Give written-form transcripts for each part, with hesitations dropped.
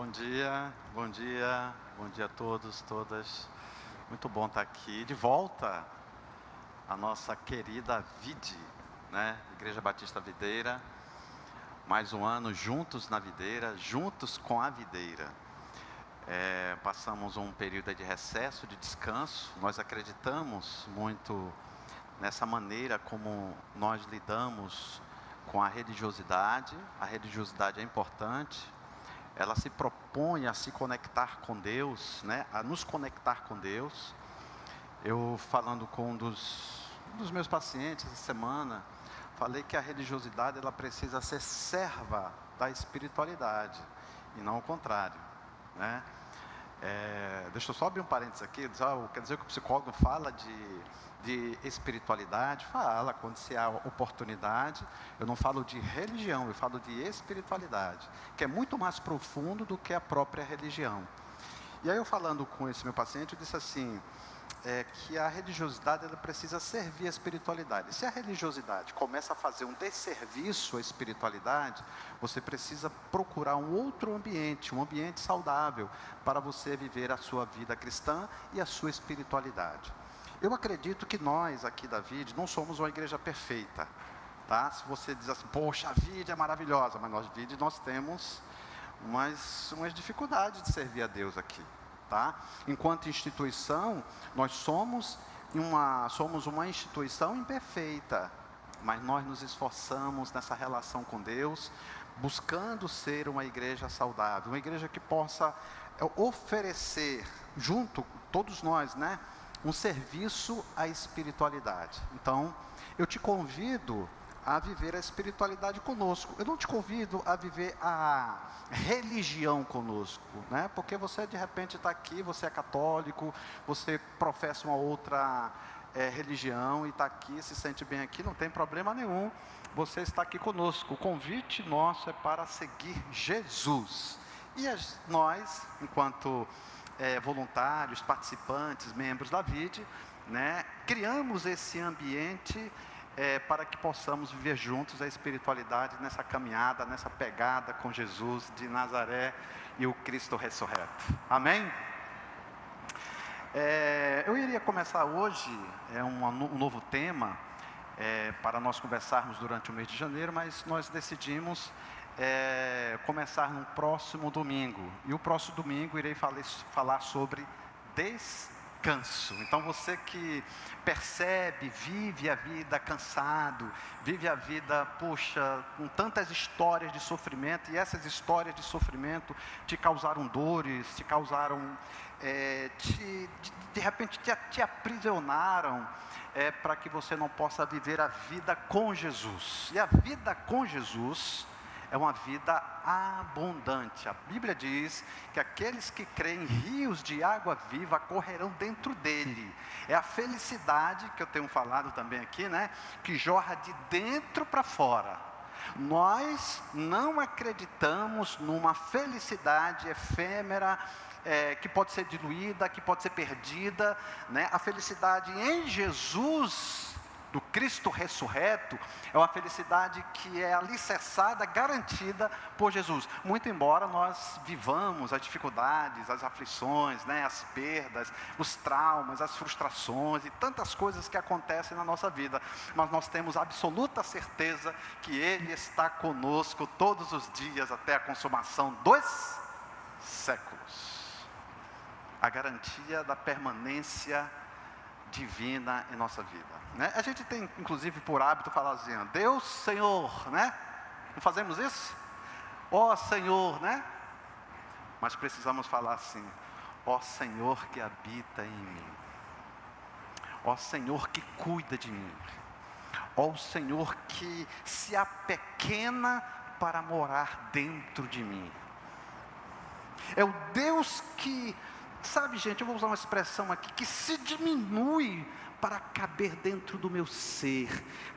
bom dia, bom dia a todos, todas. Muito bom estar aqui de volta a nossa querida Vide, né? Igreja Batista Videira. Mais um ano juntos na videira, juntos com a videira. Passamos um período de recesso, de descanso. Nós acreditamos muito nessa maneira como nós lidamos com a religiosidade. A religiosidade é importante. Ela se propõe a se conectar com Deus, né? A nos conectar com Deus. Eu falando com um dos meus pacientes essa semana, falei que a religiosidade ela precisa ser serva da espiritualidade e não o contrário, né? Deixa eu só abrir um parênteses aqui. Quer dizer que o psicólogo fala de espiritualidade? Fala, quando se há oportunidade. Eu não falo de religião, eu falo de espiritualidade, que é muito mais profundo do que a própria religião. E aí eu falando com esse meu paciente, eu disse assim, que a religiosidade ela precisa servir a espiritualidade. Se a religiosidade começa a fazer um desserviço à espiritualidade, você precisa procurar um outro ambiente, um ambiente saudável, para você viver a sua vida cristã e a sua espiritualidade. Eu acredito que nós aqui da Vide não somos uma igreja perfeita, tá? Se você diz assim, poxa, a Vide é maravilhosa, mas nós temos umas dificuldades de servir a Deus aqui. Tá? Enquanto instituição, nós somos uma instituição imperfeita, mas nós nos esforçamos nessa relação com Deus, buscando ser uma igreja saudável, uma igreja que possa oferecer, junto, todos nós, né, um serviço à espiritualidade. Então, eu te convido a viver a espiritualidade conosco. Eu não te convido a viver a religião conosco, né? Porque você de repente está aqui, você é católico, você professa uma outra religião e está aqui, se sente bem aqui, não tem problema nenhum, você está aqui conosco. O convite nosso é para seguir Jesus. E nós, enquanto voluntários, participantes, membros da Vide, né, criamos esse ambiente para que possamos viver juntos a espiritualidade nessa caminhada, nessa pegada com Jesus de Nazaré e o Cristo ressurreto. Amém? Eu iria começar hoje um novo tema para nós conversarmos durante o mês de janeiro, mas nós decidimos começar no próximo domingo. E o próximo domingo irei falar sobre descanso. Então você que percebe, vive a vida cansado, vive a vida, com tantas histórias de sofrimento, e essas histórias de sofrimento te causaram dores, te causaram, de repente te aprisionaram, para que você não possa viver a vida com Jesus. E a vida com Jesus é uma vida abundante. A Bíblia diz que aqueles que creem, rios de água viva correrão dentro dele. É a felicidade que eu tenho falado também aqui, né? Que jorra de dentro para fora. Nós não acreditamos numa felicidade efêmera, que pode ser diluída, que pode ser perdida, né? A felicidade em Jesus, do Cristo ressurreto, é uma felicidade que é alicerçada, garantida por Jesus. Muito embora nós vivamos as dificuldades, as aflições, né, as perdas, os traumas, as frustrações e tantas coisas que acontecem na nossa vida, mas nós temos absoluta certeza que Ele está conosco todos os dias até a consumação dos séculos. A garantia da permanência divina em nossa vida, né? A gente tem inclusive por hábito falar assim, Deus Senhor, né? Não fazemos isso? Ó Senhor, né? Mas precisamos falar assim, ó Senhor que habita em mim, ó Senhor que cuida de mim, ó Senhor que se apequena para morar dentro de mim. É o Deus que, sabe, gente, eu vou usar uma expressão aqui, que se diminui para caber dentro do meu ser,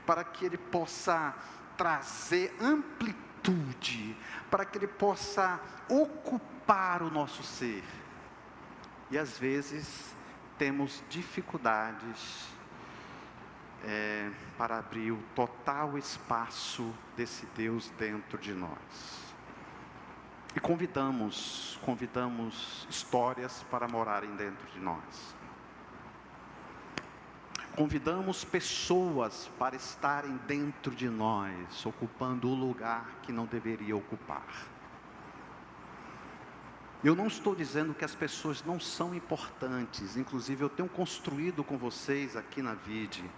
para que Ele possa trazer amplitude, para que Ele possa ocupar o nosso ser. E às vezes temos dificuldades para abrir o total espaço desse Deus dentro de nós. E convidamos histórias para morarem dentro de nós. Convidamos pessoas para estarem dentro de nós, ocupando o lugar que não deveria ocupar. Eu não estou dizendo que as pessoas não são importantes, inclusive eu tenho construído com vocês aqui na Vide,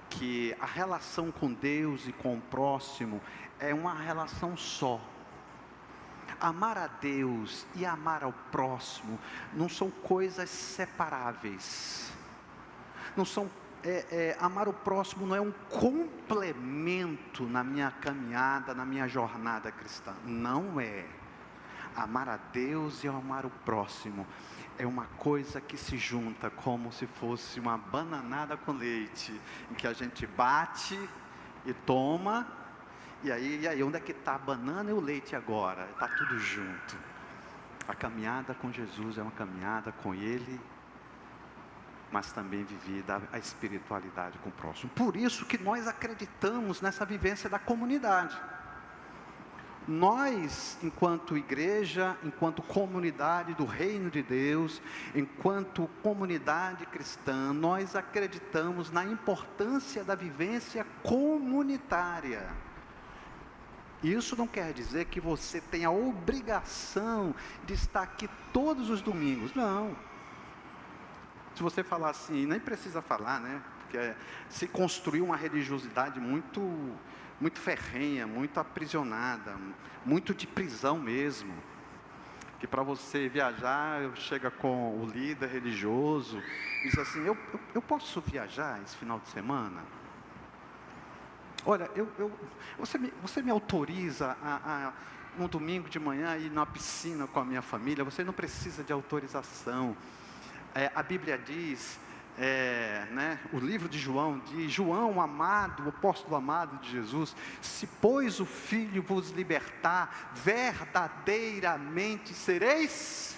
que a relação com Deus e com o próximo é uma relação só. Amar a Deus e amar ao próximo não são coisas separáveis. Não são amar o próximo não é um complemento na minha caminhada, na minha jornada cristã. Não é. Amar a Deus e amar o próximo é uma coisa que se junta como se fosse uma bananada com leite, em que a gente bate e toma, e aí onde é que está a banana e o leite agora? Está tudo junto. A caminhada com Jesus é uma caminhada com Ele, mas também vivida a espiritualidade com o próximo. Por isso que nós acreditamos nessa vivência da comunidade. Nós, enquanto igreja, enquanto comunidade do reino de Deus, enquanto comunidade cristã, nós acreditamos na importância da vivência comunitária. Isso não quer dizer que você tem a obrigação de estar aqui todos os domingos, não. Se você falar assim, nem precisa falar, né? Porque se construiu uma religiosidade muito ferrenha, muito aprisionada, muito de prisão mesmo. Que para você viajar, chega com o líder religioso, diz assim, eu posso viajar esse final de semana? Olha, você me autoriza a um domingo de manhã ir na piscina com a minha família? Você não precisa de autorização. A Bíblia diz, o livro de João diz, João amado, o apóstolo amado de Jesus, se pois o Filho vos libertar, verdadeiramente sereis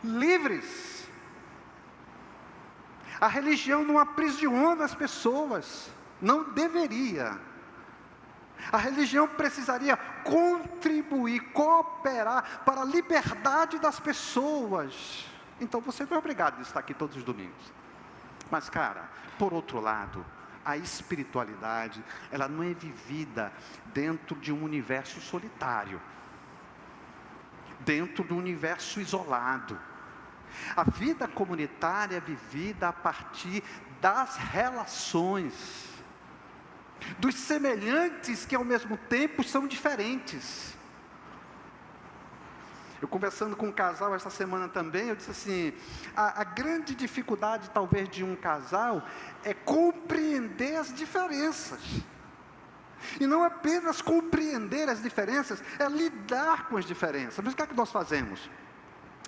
livres. A religião não aprisiona as pessoas, não deveria. A religião precisaria contribuir, cooperar para a liberdade das pessoas. Então você não é obrigado a estar aqui todos os domingos. Mas cara, por outro lado, a espiritualidade, ela não é vivida dentro de um universo solitário, dentro de um universo isolado. A vida comunitária é vivida a partir das relações, dos semelhantes que ao mesmo tempo são diferentes. Eu conversando com um casal essa semana também, eu disse assim, a grande dificuldade talvez de um casal é compreender as diferenças. E não apenas compreender as diferenças, é lidar com as diferenças. Mas o que é que nós fazemos?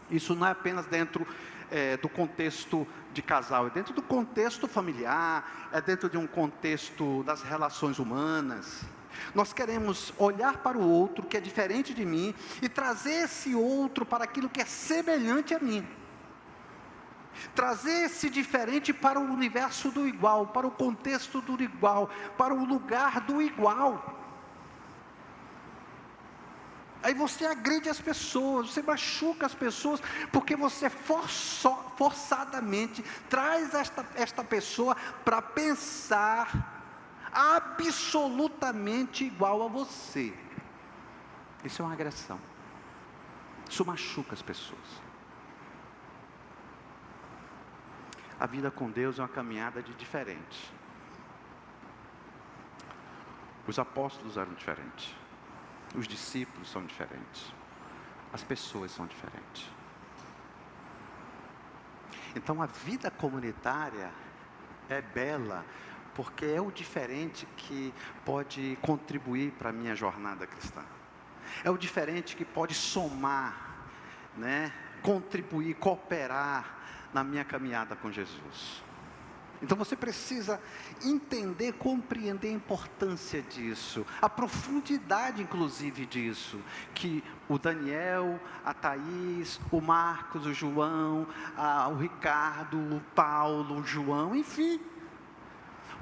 Isso não é apenas dentro do contexto de casal, é dentro do contexto familiar, é dentro de um contexto das relações humanas. Nós queremos olhar para o outro que é diferente de mim e trazer esse outro para aquilo que é semelhante a mim. Trazer esse diferente para o universo do igual, para o contexto do igual, para o lugar do igual. Aí você agride as pessoas, você machuca as pessoas, porque você forçadamente traz esta pessoa para pensar absolutamente igual a você. Isso é uma agressão. Isso machuca as pessoas. A vida com Deus é uma caminhada de diferente. Os apóstolos eram diferentes. Os discípulos são diferentes. As pessoas são diferentes. Então a vida comunitária é bela, porque é o diferente que pode contribuir para a minha jornada cristã. É o diferente que pode somar, contribuir, cooperar na minha caminhada com Jesus. Então você precisa entender, compreender a importância disso, a profundidade inclusive disso, que o Daniel, a Thaís, o Marcos, o João, o Ricardo, o Paulo, o João, enfim,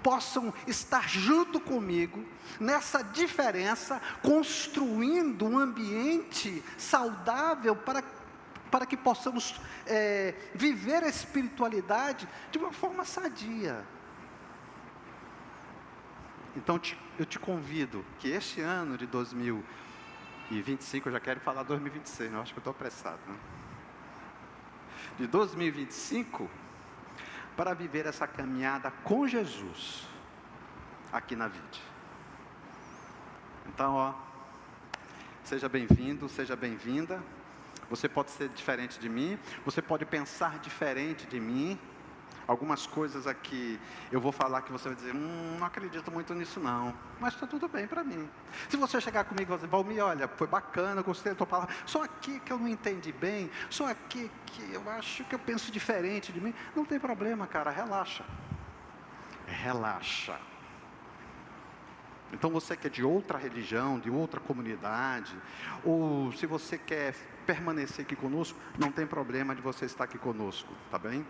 possam estar junto comigo nessa diferença, construindo um ambiente saudável para que possamos viver a espiritualidade de uma forma sadia. Então eu te convido que este ano de 2025, eu já quero falar 2026, eu acho que eu estou apressado, né? De 2025, para viver essa caminhada com Jesus, aqui na vida. Então, seja bem-vindo, seja bem-vinda. Você pode ser diferente de mim, você pode pensar diferente de mim. Algumas coisas aqui eu vou falar que você vai dizer, não acredito muito nisso não, mas está tudo bem para mim. Se você chegar comigo e dizer, Valmir, olha, foi bacana, gostei da tua palavra, só aqui que eu não entendi bem, só aqui que eu acho que eu penso diferente de mim, não tem problema, cara, relaxa. Relaxa. Então você que é de outra religião, de outra comunidade, ou se você quer permanecer aqui conosco, não tem problema de você estar aqui conosco, tá bem?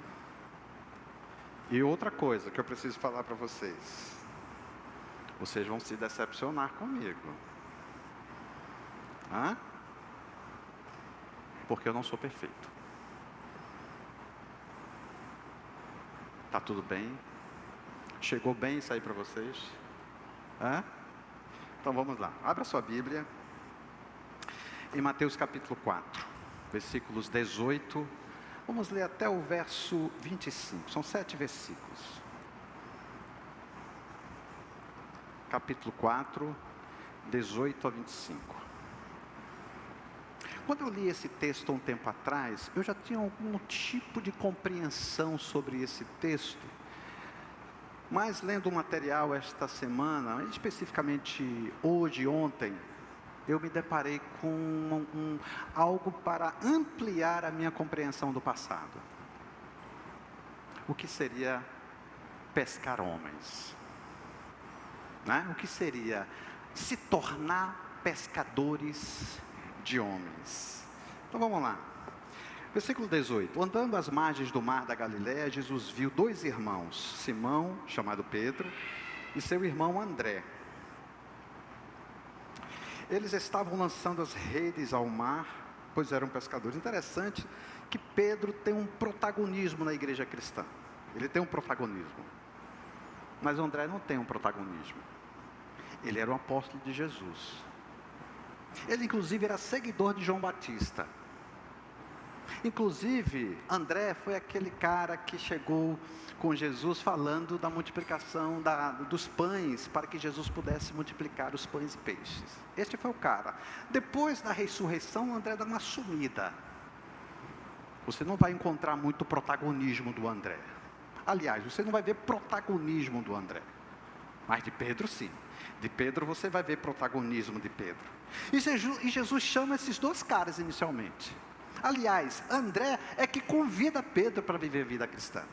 E outra coisa que eu preciso falar para vocês. Vocês vão se decepcionar comigo. Porque eu não sou perfeito. Tá tudo bem? Chegou bem isso aí para vocês? Então vamos lá. Abra sua Bíblia. Em Mateus capítulo 4, versículos 18. Vamos ler até o verso 25, são 7 versículos. Capítulo 4, 18 a 25. Quando eu li esse texto um tempo atrás, eu já tinha algum tipo de compreensão sobre esse texto. Mas lendo o material esta semana, especificamente hoje e ontem, eu me deparei com algo para ampliar a minha compreensão do passado. O que seria pescar homens? Né? O que seria se tornar pescadores de homens? Então vamos lá. Versículo 18. Andando às margens do mar da Galileia, Jesus viu 2 irmãos, Simão, chamado Pedro, e seu irmão André. Eles estavam lançando as redes ao mar, pois eram pescadores. Interessante que Pedro tem um protagonismo na igreja cristã. Ele tem um protagonismo. Mas André não tem um protagonismo. Ele era um apóstolo de Jesus. Ele inclusive era seguidor de João Batista. Inclusive, André foi aquele cara que chegou com Jesus falando da multiplicação dos pães, para que Jesus pudesse multiplicar os pães e peixes. Este foi o cara. Depois da ressurreição, André dá uma sumida. Você não vai encontrar muito protagonismo do André. Aliás, você não vai ver protagonismo do André. Mas de Pedro, sim. De Pedro, você vai ver protagonismo de Pedro. E Jesus chama esses 2 caras inicialmente. Aliás, André é que convida Pedro para viver a vida cristã.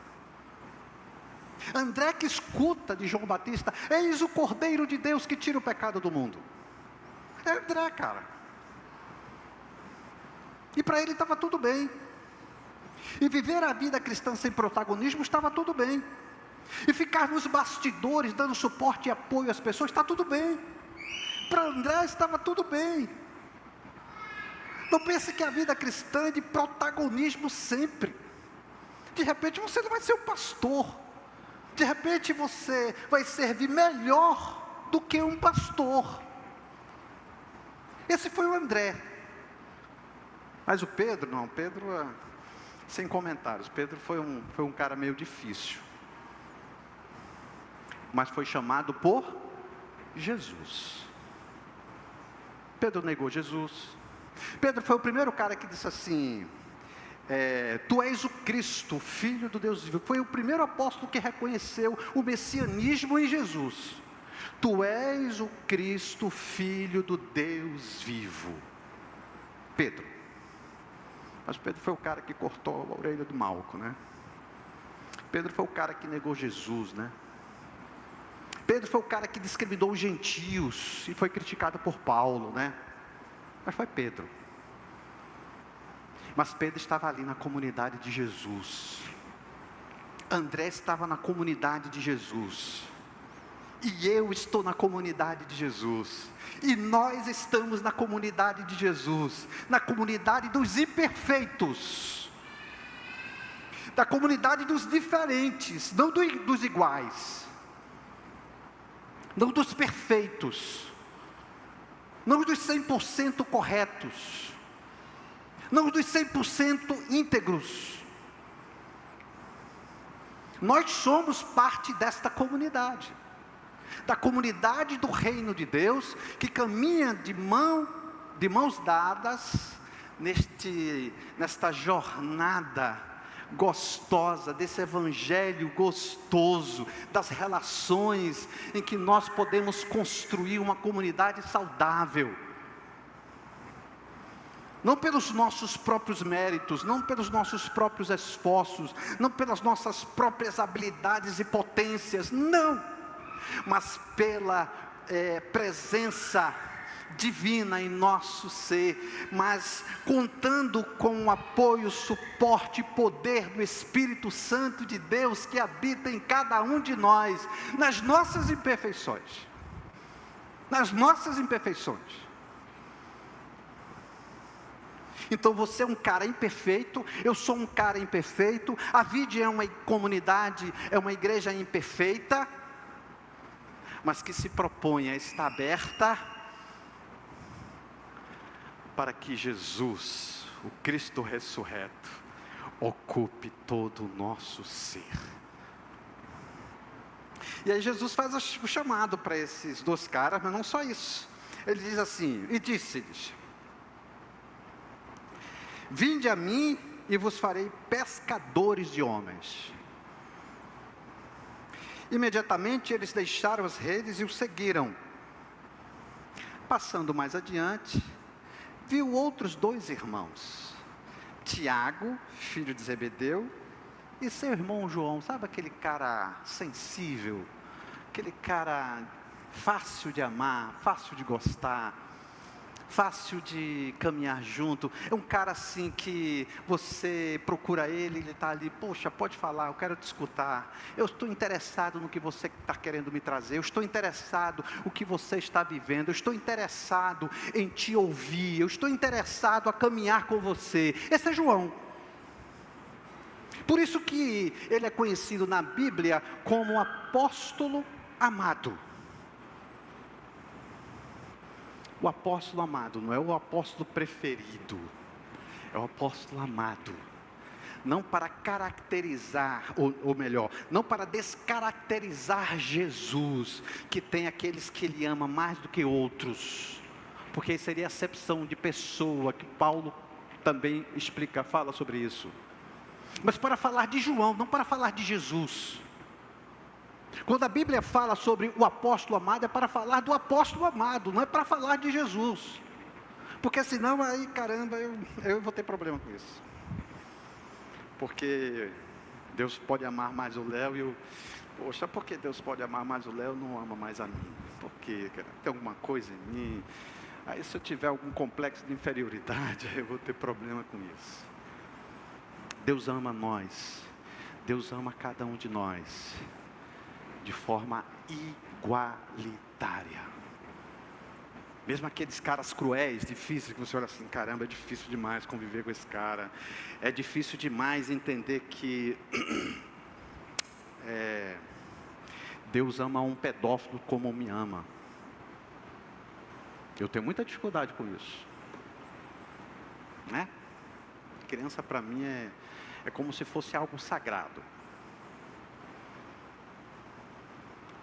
André que escuta de João Batista, eis o Cordeiro de Deus que tira o pecado do mundo. É André, cara. E para ele estava tudo bem. E viver a vida cristã sem protagonismo estava tudo bem. E ficar nos bastidores dando suporte e apoio às pessoas, está tudo bem. Para André estava tudo bem. Não pense que a vida cristã é de protagonismo sempre. De repente você não vai ser um pastor. De repente você vai servir melhor do que um pastor. Esse foi o André. Mas o Pedro, não, Pedro, sem comentários. Pedro foi um cara meio difícil. Mas foi chamado por Jesus. Pedro negou Jesus. Pedro foi o primeiro cara que disse assim, tu és o Cristo, Filho do Deus vivo. Foi o primeiro apóstolo que reconheceu o messianismo em Jesus. Tu és o Cristo, Filho do Deus vivo. Pedro. Mas Pedro foi o cara que cortou a orelha do Malco, né? Pedro foi o cara que negou Jesus, né? Pedro foi o cara que discriminou os gentios e foi criticado por Paulo, né? Mas foi Pedro. Mas Pedro estava ali na comunidade de Jesus. André estava na comunidade de Jesus. E eu estou na comunidade de Jesus. E nós estamos na comunidade de Jesus, na comunidade dos imperfeitos, da comunidade dos diferentes, não dos iguais, não dos perfeitos, não dos 100% corretos, não dos 100% íntegros. Nós somos parte desta comunidade, da comunidade do reino de Deus, que caminha de mãos dadas, nesta jornada gostosa, desse evangelho gostoso, das relações em que nós podemos construir uma comunidade saudável, não pelos nossos próprios méritos, não pelos nossos próprios esforços, não pelas nossas próprias habilidades e potências, não, mas pela presença divina em nosso ser, mas contando com o apoio, suporte e poder do Espírito Santo de Deus, que habita em cada um de nós, nas nossas imperfeições, Então você é um cara imperfeito, eu sou um cara imperfeito, a vida é uma comunidade, é uma igreja imperfeita, mas que se propõe a estar aberta para que Jesus, o Cristo ressurreto, ocupe todo o nosso ser. E aí Jesus faz o chamado para esses 2 caras, mas não só isso. Ele diz assim, e disse-lhes: vinde a mim e vos farei pescadores de homens. Imediatamente eles deixaram as redes e o seguiram. Passando mais adiante, viu outros 2 irmãos, Tiago, filho de Zebedeu, e seu irmão João. Sabe aquele cara sensível, aquele cara fácil de amar, fácil de gostar, fácil de caminhar junto, é um cara assim que você procura ele está ali, poxa, pode falar, eu quero te escutar, eu estou interessado no que você está querendo me trazer, eu estou interessado no que você está vivendo, eu estou interessado em te ouvir, eu estou interessado a caminhar com você. Esse é João. Por isso que ele é conhecido na Bíblia como apóstolo amado. O apóstolo amado, não é o apóstolo preferido, é o apóstolo amado. Não para caracterizar, ou melhor, não para descaracterizar Jesus, que tem aqueles que ele ama mais do que outros, porque isso seria acepção de pessoa, que Paulo também fala sobre isso. Mas para falar de João, não para falar de Jesus. Quando a Bíblia fala sobre o apóstolo amado, é para falar do apóstolo amado, não é para falar de Jesus. Porque senão aí, caramba, eu vou ter problema com isso. Porque Deus pode amar mais o Léo e eu... Poxa, por que Deus pode amar mais o Léo e não ama mais a mim? Por quê, cara? Tem alguma coisa em mim? Aí se eu tiver algum complexo de inferioridade, eu vou ter problema com isso. Deus ama nós. Deus ama cada um de nós de forma igualitária. Mesmo aqueles caras cruéis, difíceis, que você olha assim, caramba, é difícil demais conviver com esse cara, é difícil demais entender que Deus ama um pedófilo como me ama. Eu tenho muita dificuldade com isso, né? Criança para mim é como se fosse algo sagrado.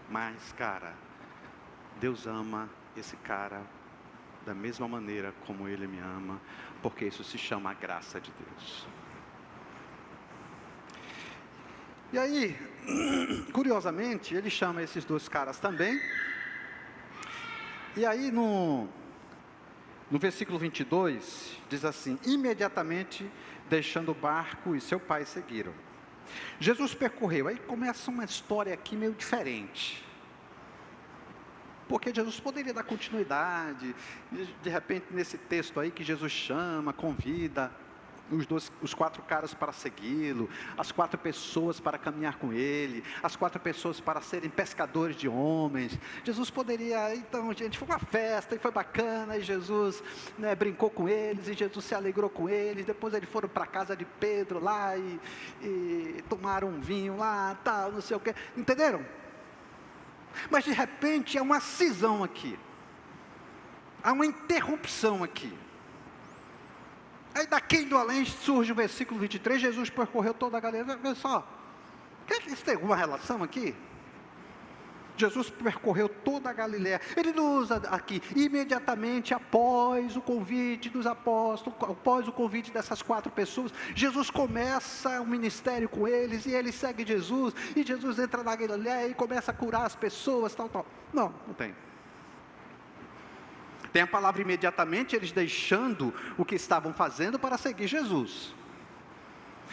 Mas, cara, Deus ama esse cara da mesma maneira como ele me ama, porque isso se chama a graça de Deus. E aí, curiosamente, ele chama esses 2 caras também. E aí no versículo 22, diz assim: imediatamente deixando o barco e seu pai seguiram. Jesus percorreu, aí começa uma história aqui meio diferente. Porque Jesus poderia dar continuidade, de repente nesse texto aí que Jesus chama, convida, os 4 caras para segui-lo, as 4 pessoas para caminhar com ele, as 4 pessoas para serem pescadores de homens. Jesus poderia, então, gente, foi uma festa e foi bacana, e Jesus, né, brincou com eles, e Jesus se alegrou com eles. Depois eles foram para a casa de Pedro lá e tomaram um vinho lá, tal, não sei o quê, entenderam? Mas de repente há uma cisão aqui, há uma interrupção aqui. Aí daqui do além surge o versículo 23, Jesus percorreu toda a Galileia. Olha só, isso tem alguma relação aqui? Jesus percorreu toda a Galileia. Ele não usa aqui, imediatamente após o convite dos apóstolos, após o convite dessas 4 pessoas, Jesus começa o ministério com eles, e eles seguem Jesus, e Jesus entra na Galileia e começa a curar as pessoas, tal, tal. Não tem. Tem a palavra imediatamente, eles deixando o que estavam fazendo para seguir Jesus.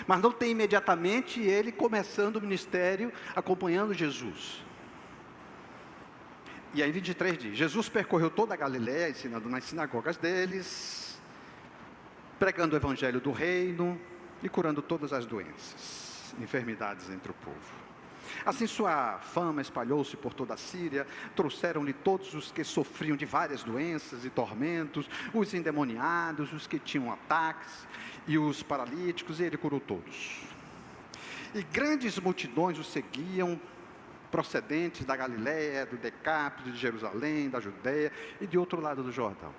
Mas não tem imediatamente ele começando o ministério, acompanhando Jesus. E aí 23 diz, Jesus percorreu toda a Galileia, ensinando nas sinagogas deles, pregando o evangelho do reino e curando todas as doenças, enfermidades entre o povo. Assim sua fama espalhou-se por toda a Síria, trouxeram-lhe todos os que sofriam de várias doenças e tormentos, os endemoniados, os que tinham ataques e os paralíticos, e ele curou todos. E grandes multidões o seguiam, procedentes da Galiléia, do Decápolis, de Jerusalém, da Judeia e de outro lado do Jordão.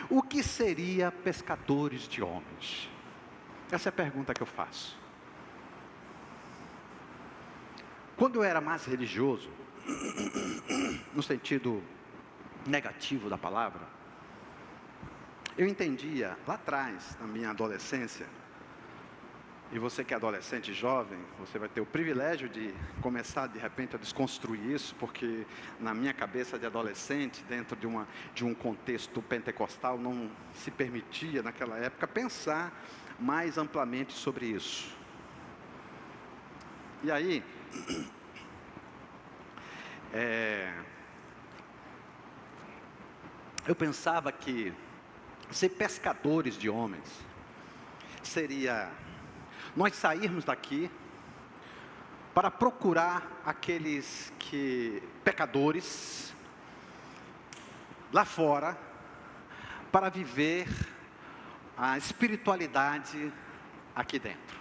O que seria pescadores de homens? Essa é a pergunta que eu faço. Quando eu era mais religioso, no sentido negativo da palavra, eu entendia lá atrás, na minha adolescência, e você que é adolescente jovem, você vai ter o privilégio de começar de repente a desconstruir isso, porque na minha cabeça de adolescente, dentro de um contexto pentecostal, não se permitia naquela época pensar mais amplamente sobre isso. E aí, eu pensava que ser pescadores de homens seria nós sairmos daqui para procurar aqueles pecadores lá fora, para viver a espiritualidade aqui dentro.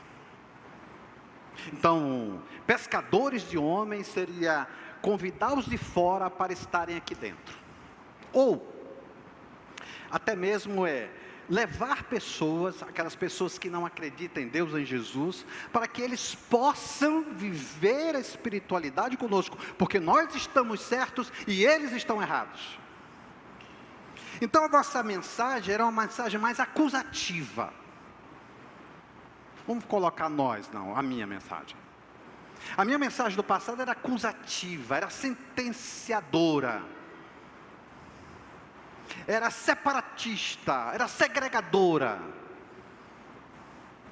Então, pescadores de homens seria convidá-los de fora para estarem aqui dentro. Ou, até mesmo levar pessoas, aquelas pessoas que não acreditam em Deus, em Jesus, para que eles possam viver a espiritualidade conosco, porque nós estamos certos e eles estão errados. Então a nossa mensagem era uma mensagem mais acusativa. Vamos colocar a minha mensagem. A minha mensagem do passado era acusativa, era sentenciadora, era separatista, era segregadora.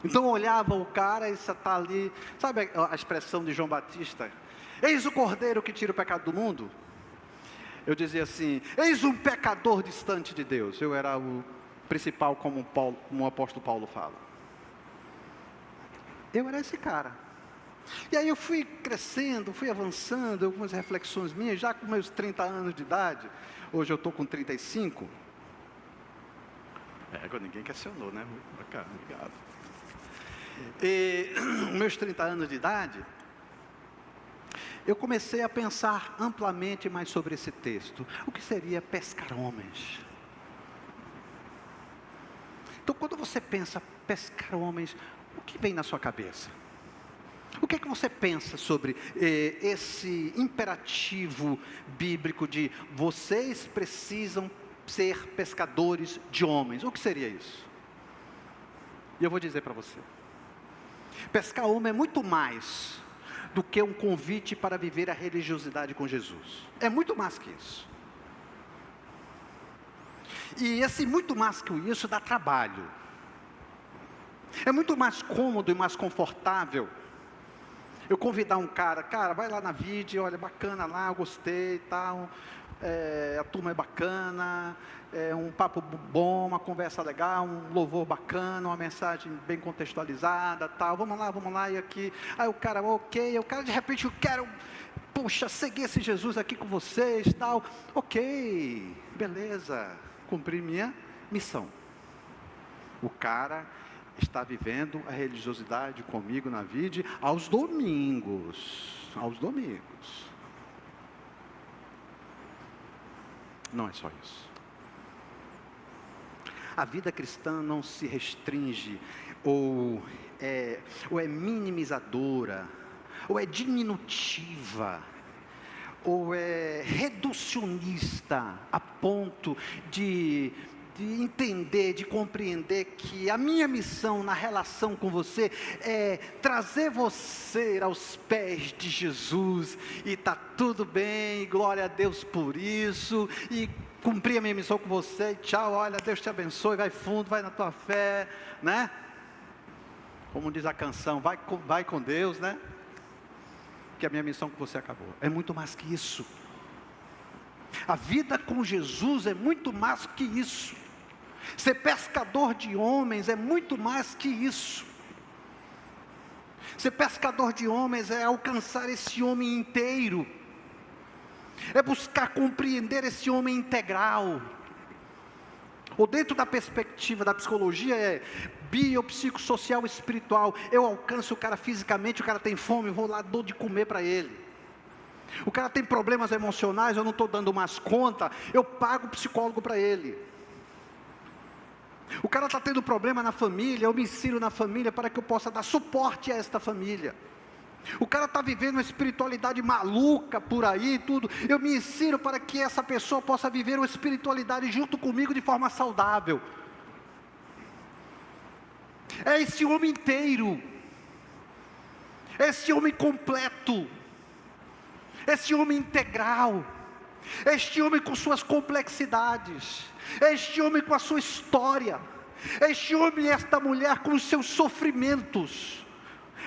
Então eu olhava o cara e você está ali, sabe a expressão de João Batista? Eis o cordeiro que tira o pecado do mundo. Eu dizia assim, eis um pecador distante de Deus. Eu era o principal, como o apóstolo Paulo fala. Eu era esse cara. E aí eu fui crescendo, fui avançando, algumas reflexões minhas, já com meus 30 anos de idade. Hoje eu estou com 35. Ninguém questionou, né? Bacana, obrigado. E meus 30 anos de idade, eu comecei a pensar amplamente mais sobre esse texto. O que seria pescar homens? Então, quando você pensa pescar homens, o que vem na sua cabeça? O que é que você pensa sobre esse imperativo bíblico de vocês precisam ser pescadores de homens? O que seria isso? E eu vou dizer para você. Pescar homem é muito mais do que um convite para viver a religiosidade com Jesus. É muito mais que isso. E esse muito mais que isso dá trabalho. É muito mais cômodo e mais confortável Eu convidar um cara, vai lá na vídeo, olha, bacana lá, eu gostei e tal, a turma é bacana, um papo bom, uma conversa legal, um louvor bacana, uma mensagem bem contextualizada, tal, vamos lá, e aqui, aí o cara, ok, de repente eu quero, puxa, seguir esse Jesus aqui com vocês, tal, ok, beleza, cumpri minha missão. O cara está vivendo a religiosidade comigo na vida aos domingos. Não é só isso. A vida cristã não se restringe, ou é minimizadora, ou é diminutiva, ou é reducionista, a ponto de entender, de compreender que a minha missão na relação com você é trazer você aos pés de Jesus, e está tudo bem, glória a Deus por isso, e cumprir a minha missão com você, tchau, olha, Deus te abençoe, vai fundo, vai na tua fé, né? Como diz a canção, vai com Deus, né? Que a minha missão com você acabou. É muito mais que isso. A vida com Jesus é muito mais que isso. Ser pescador de homens é muito mais que isso. Ser pescador de homens é alcançar esse homem inteiro, é buscar compreender esse homem integral. Ou dentro da perspectiva da psicologia é biopsicossocial espiritual. Eu alcanço o cara fisicamente, o cara tem fome, eu vou lá, dou de comer para ele. O cara tem problemas emocionais, eu não estou dando mais conta, eu pago o psicólogo para ele. O cara está tendo problema na família, eu me insiro na família para que eu possa dar suporte a esta família. O cara está vivendo uma espiritualidade maluca por aí, tudo, eu me insiro para que essa pessoa possa viver uma espiritualidade junto comigo de forma saudável. É esse homem inteiro, esse homem completo, esse homem integral, este homem com suas complexidades, este homem com a sua história, este homem e esta mulher com os seus sofrimentos,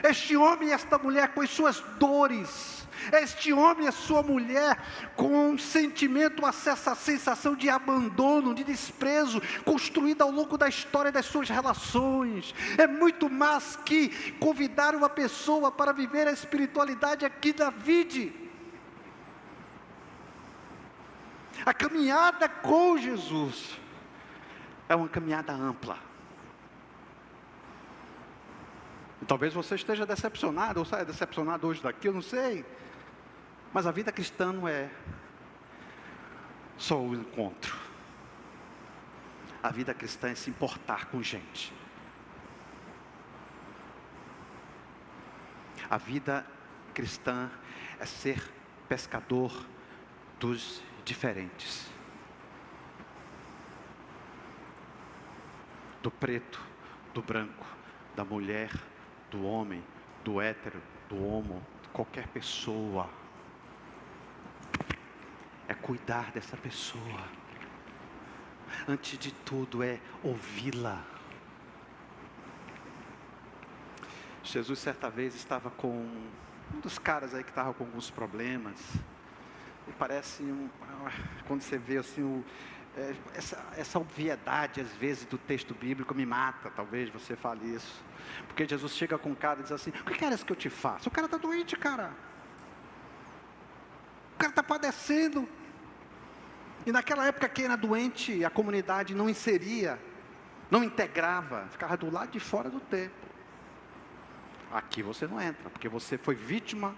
este homem e esta mulher com as suas dores, este homem e a sua mulher com um sentimento, essa sensação de abandono, de desprezo, construída ao longo da história das suas relações. É muito mais que convidar uma pessoa para viver a espiritualidade aqui da vida. A caminhada com Jesus é uma caminhada ampla. E talvez você esteja decepcionado, ou saia decepcionado hoje daqui, eu não sei. Mas a vida cristã não é só o encontro. A vida cristã é se importar com gente. A vida cristã é ser pescador dos diferentes. Do preto, do branco, da mulher, do homem, do hétero, do homo, de qualquer pessoa. É cuidar dessa pessoa. Antes de tudo é ouvi-la. Jesus certa vez estava com um dos caras aí que estava com alguns problemas. E parece, quando você vê assim, essa obviedade às vezes do texto bíblico me mata, talvez você fale isso. Porque Jesus chega com um cara e diz assim: o que queres que eu te faça? O cara está doente, cara. O cara está padecendo. E naquela época quem era doente, a comunidade não inseria, não integrava, ficava do lado de fora do templo. Aqui você não entra, porque você foi vítima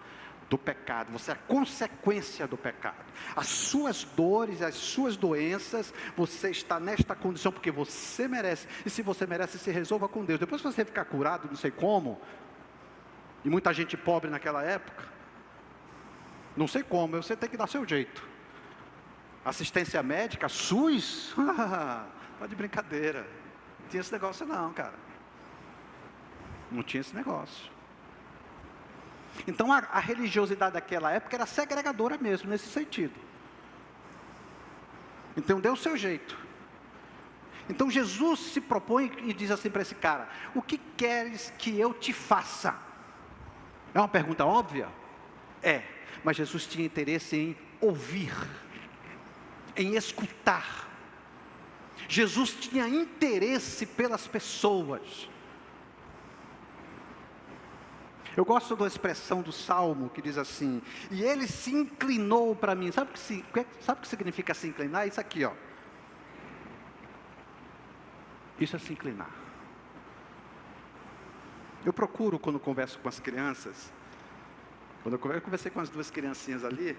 do pecado, você é a consequência do pecado. As suas dores, as suas doenças, você está nesta condição porque você merece. E se você merece, se resolva com Deus. Depois que você ficar curado, não sei como, e muita gente pobre naquela época, não sei como, você tem que dar seu jeito. Assistência médica, SUS, tá de brincadeira. Não tinha esse negócio não, cara. Não tinha esse negócio. Então a religiosidade daquela época era segregadora mesmo, nesse sentido. Então deu o seu jeito. Então Jesus se propõe e diz assim para esse cara: o que queres que eu te faça? É uma pergunta óbvia? É, mas Jesus tinha interesse em ouvir, em escutar. Jesus tinha interesse pelas pessoas. Eu gosto da expressão do Salmo que diz assim: e ele se inclinou para mim. Sabe o que significa se inclinar? Isso aqui, ó. Isso é se inclinar. Eu procuro, quando converso com as crianças, quando eu conversei com as duas criancinhas ali,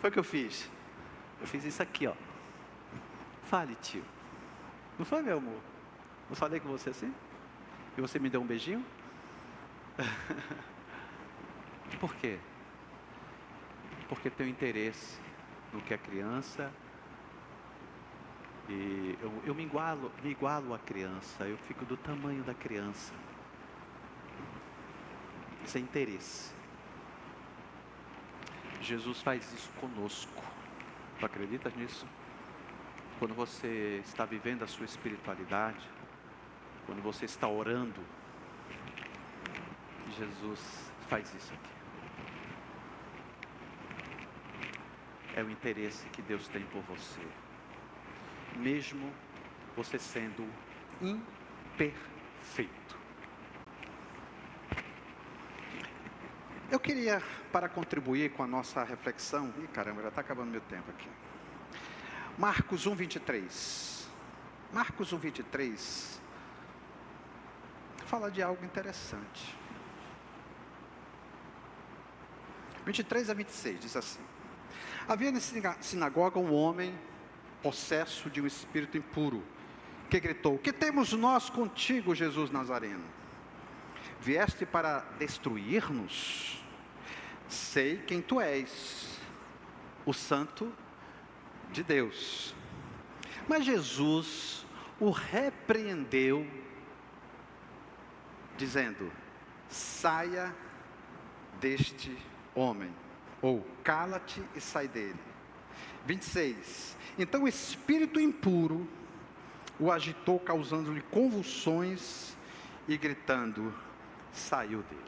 foi o que eu fiz? Eu fiz isso aqui, ó. Fale, tio. Não foi, meu amor? Eu falei com você assim? E você me deu um beijinho? Por quê? Porque tenho interesse no que a criança, e eu me igualo à criança, eu fico do tamanho da criança. Isso é interesse. Jesus faz isso conosco. Tu acreditas nisso? Quando você está vivendo a sua espiritualidade, quando você está orando, Jesus faz isso aqui. É o interesse que Deus tem por você, mesmo você sendo imperfeito. Eu queria, para contribuir com a nossa reflexão, caramba, já está acabando meu tempo aqui. Marcos 1:23. Marcos 1:23 fala de algo interessante. 23-26 diz assim: havia na sinagoga um homem possesso de um espírito impuro, que gritou: que temos nós contigo, Jesus Nazareno? Vieste para destruir-nos? Sei quem tu és, o Santo de Deus. Mas Jesus o repreendeu, dizendo: saia deste homem, ou cala-te e sai dele. 26. Então o espírito impuro o agitou, causando-lhe convulsões, e gritando, saiu dele.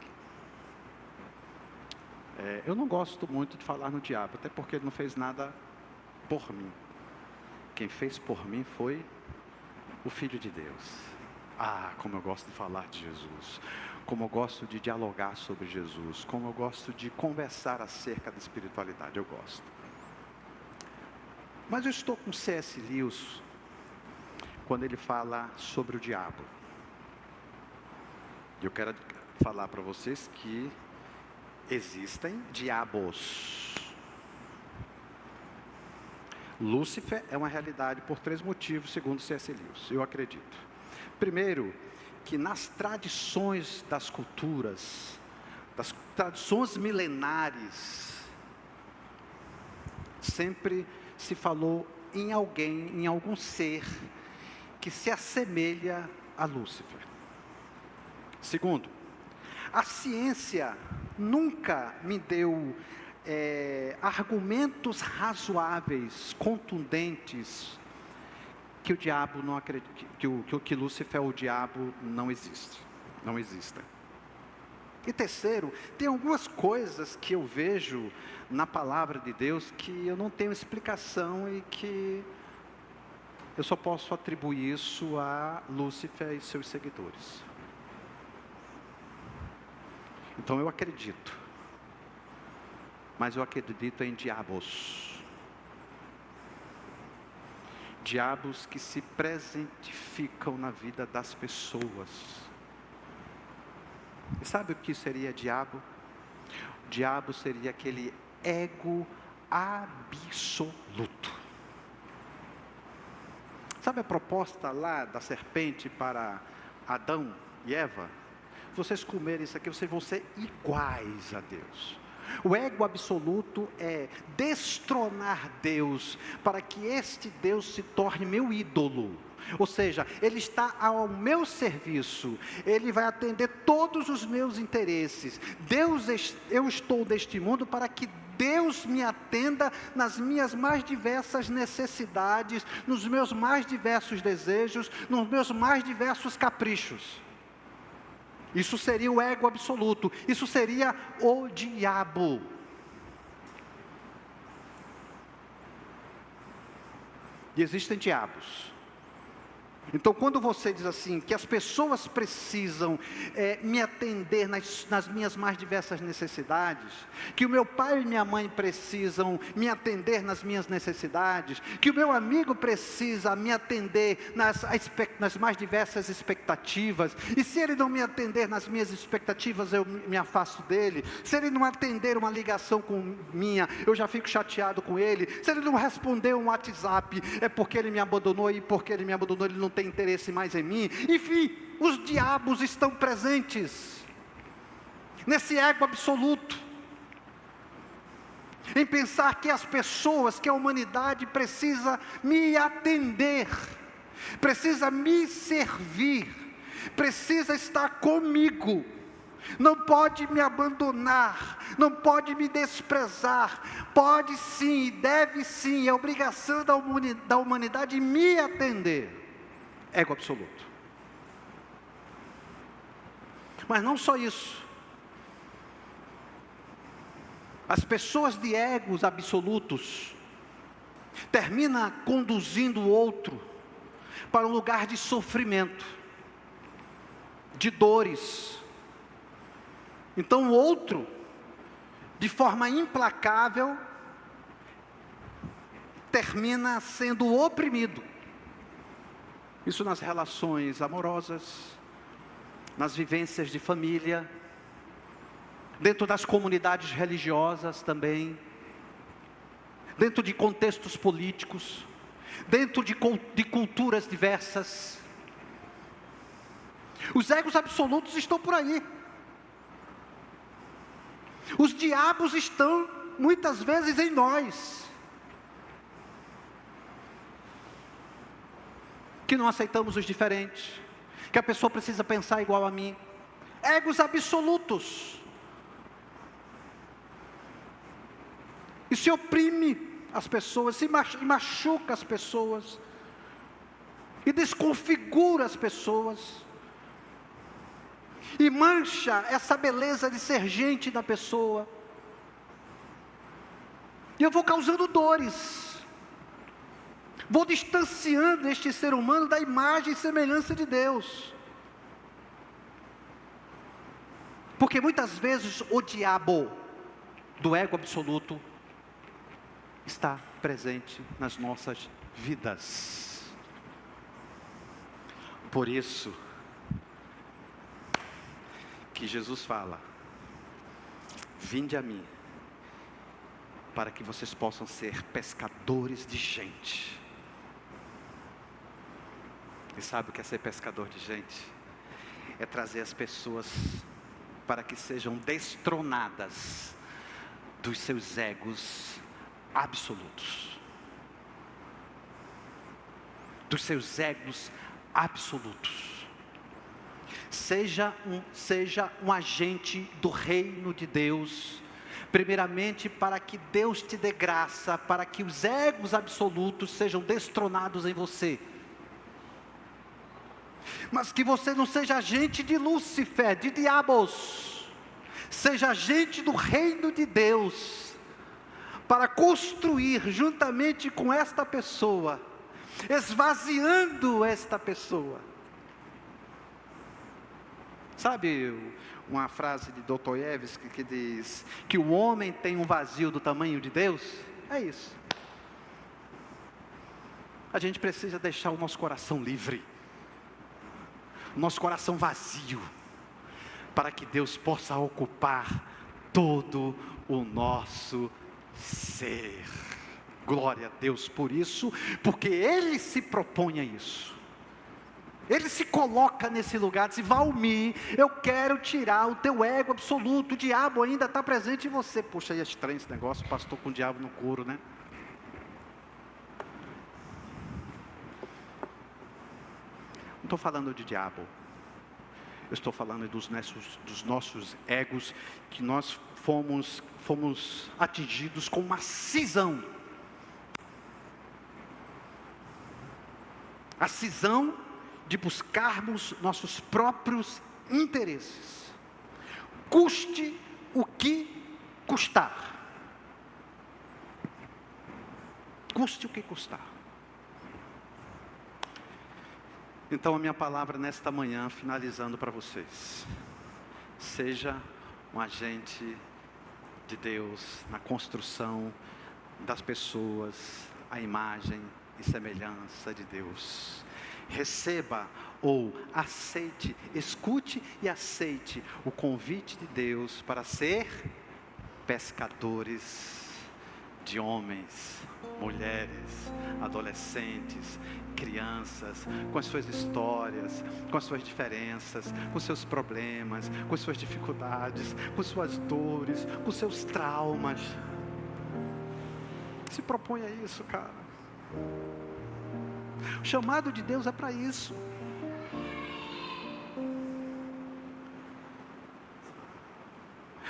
Eu não gosto muito de falar no diabo, até porque ele não fez nada por mim. Quem fez por mim foi o Filho de Deus. Ah, como eu gosto de falar de Jesus, como eu gosto de dialogar sobre Jesus, como eu gosto de conversar acerca da espiritualidade, eu gosto. Mas eu estou com C.S. Lewis, quando ele fala sobre o diabo. Eu quero falar para vocês que existem diabos. Lúcifer é uma realidade por 3 motivos, segundo C.S. Lewis, eu acredito. Primeiro, que nas tradições das culturas, das tradições milenares, sempre se falou em alguém, em algum ser, que se assemelha a Lúcifer. Segundo, a ciência nunca me deu argumentos razoáveis, contundentes, que o diabo não acredita, que Lúcifer ou o diabo não existe, não existem. E terceiro, tem algumas coisas que eu vejo na palavra de Deus que eu não tenho explicação e que eu só posso atribuir isso a Lúcifer e seus seguidores. Então eu acredito, mas eu acredito em diabos. Diabos que se presentificam na vida das pessoas. E sabe o que seria diabo? Diabo seria aquele ego absoluto. Sabe a proposta lá da serpente para Adão e Eva? Se vocês comerem isso aqui, vocês vão ser iguais a Deus. O ego absoluto é destronar Deus, para que este Deus se torne meu ídolo. Ou seja, Ele está ao meu serviço, Ele vai atender todos os meus interesses. Eu estou neste mundo para que Deus me atenda nas minhas mais diversas necessidades, nos meus mais diversos desejos, nos meus mais diversos caprichos. Isso seria o ego absoluto. Isso seria o diabo. E existem diabos. Então, quando você diz assim, que as pessoas precisam me atender nas minhas mais diversas necessidades, que o meu pai e minha mãe precisam me atender nas minhas necessidades, que o meu amigo precisa me atender nas mais diversas expectativas, e se ele não me atender nas minhas expectativas, eu me afasto dele. Se ele não atender uma ligação minha, eu já fico chateado com ele. Se ele não responder um WhatsApp, é porque ele me abandonou, e porque ele me abandonou, ele não tem interesse mais em mim. Enfim, os diabos estão presentes nesse ego absoluto, em pensar que as pessoas, que a humanidade precisa me atender, precisa me servir, precisa estar comigo, não pode me abandonar, não pode me desprezar. Pode sim, deve sim, é obrigação da humanidade me atender. Ego absoluto. Mas não só isso. As pessoas de egos absolutos terminam conduzindo o outro para um lugar de sofrimento, de dores. Então o outro, de forma implacável, termina sendo oprimido. Isso nas relações amorosas, nas vivências de família, dentro das comunidades religiosas também, dentro de contextos políticos, dentro de culturas diversas. Os egos absolutos estão por aí. Os diabos estão muitas vezes em nós, que não aceitamos os diferentes, que a pessoa precisa pensar igual a mim. Egos absolutos. E se oprime as pessoas, se machuca as pessoas, e desconfigura as pessoas, e mancha essa beleza de ser gente da pessoa. E eu vou causando dores, vou distanciando este ser humano da imagem e semelhança de Deus. Porque muitas vezes o diabo do ego absoluto está presente nas nossas vidas. Por isso que Jesus fala: vinde a mim, para que vocês possam ser pescadores de gente. E sabe o que é ser pescador de gente? É trazer as pessoas para que sejam destronadas dos seus egos absolutos. Dos seus egos absolutos. Seja um agente do reino de Deus, primeiramente para que Deus te dê graça, para que os egos absolutos sejam destronados em você. Mas que você não seja agente de Lúcifer, de diabos. Seja agente do reino de Deus, para construir juntamente com esta pessoa, esvaziando esta pessoa. Sabe uma frase de Dostoiévski que diz que o homem tem um vazio do tamanho de Deus? É isso. A gente precisa deixar o nosso coração livre, nosso coração vazio, para que Deus possa ocupar todo o nosso ser. Glória a Deus por isso, porque Ele se propõe a isso. Ele se coloca nesse lugar, diz: Valmir, eu quero tirar o teu ego absoluto. O diabo ainda está presente em você. Poxa, é estranho esse negócio, pastor com o diabo no couro, né? Não estou falando de diabo. Eu estou falando dos nossos egos, que nós fomos atingidos com uma cisão. A cisão de buscarmos nossos próprios interesses. Custe o que custar. Custe o que custar. Então a minha palavra nesta manhã, finalizando para vocês: seja um agente de Deus na construção das pessoas, a imagem e semelhança de Deus. Receba ou aceite, escute e aceite o convite de Deus para ser pescadores de homens, mulheres, adolescentes, crianças, com as suas histórias, com as suas diferenças, com seus problemas, com suas dificuldades, com suas dores, com seus traumas. Se propõe a isso, cara. O chamado de Deus é para isso.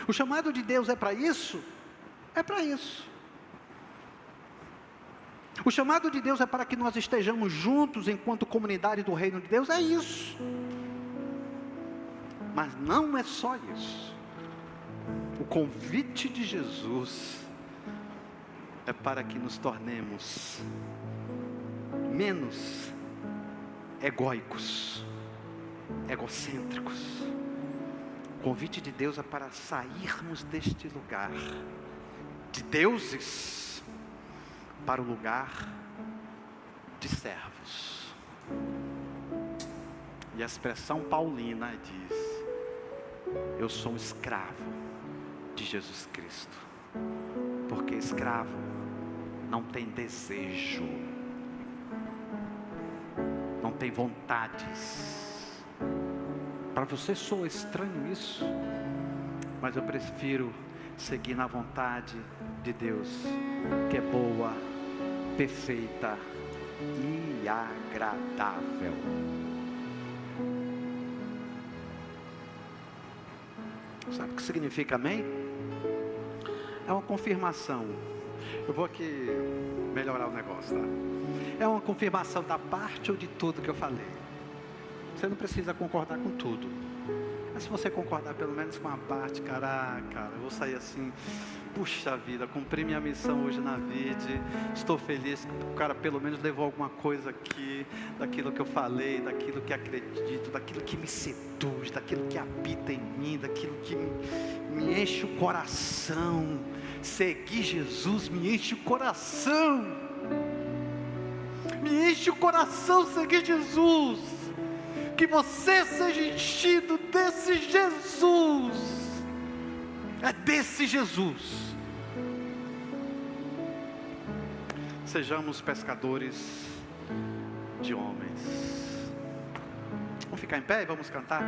O chamado de Deus é para isso? É para isso. O chamado de Deus é para que nós estejamos juntos enquanto comunidade do reino de Deus, é isso. Mas não é só isso. O convite de Jesus é para que nos tornemos menos egóicos, egocêntricos. O convite de Deus é para sairmos deste lugar de deuses para o lugar de servos. E a expressão paulina diz: eu sou escravo de Jesus Cristo. Porque escravo não tem desejo, não tem vontades. Para você soa estranho isso, mas eu prefiro seguir na vontade de Deus, que é boa, perfeita e agradável. Sabe o que significa amém? É uma confirmação. Eu vou aqui melhorar o negócio, tá? É uma confirmação da parte ou de tudo que eu falei. Você não precisa concordar com tudo, mas se você concordar pelo menos com uma parte, cara, eu vou sair assim: puxa vida, cumpri minha missão hoje na vida, estou feliz que o cara pelo menos levou alguma coisa aqui, daquilo que eu falei, daquilo que acredito, daquilo que me seduz, daquilo que habita em mim, daquilo que me enche o coração. Seguir Jesus me enche o coração, me enche o coração seguir Jesus. Que você seja enchido desse Jesus. É desse Jesus. Sejamos pescadores de homens. Vamos ficar em pé e vamos cantar.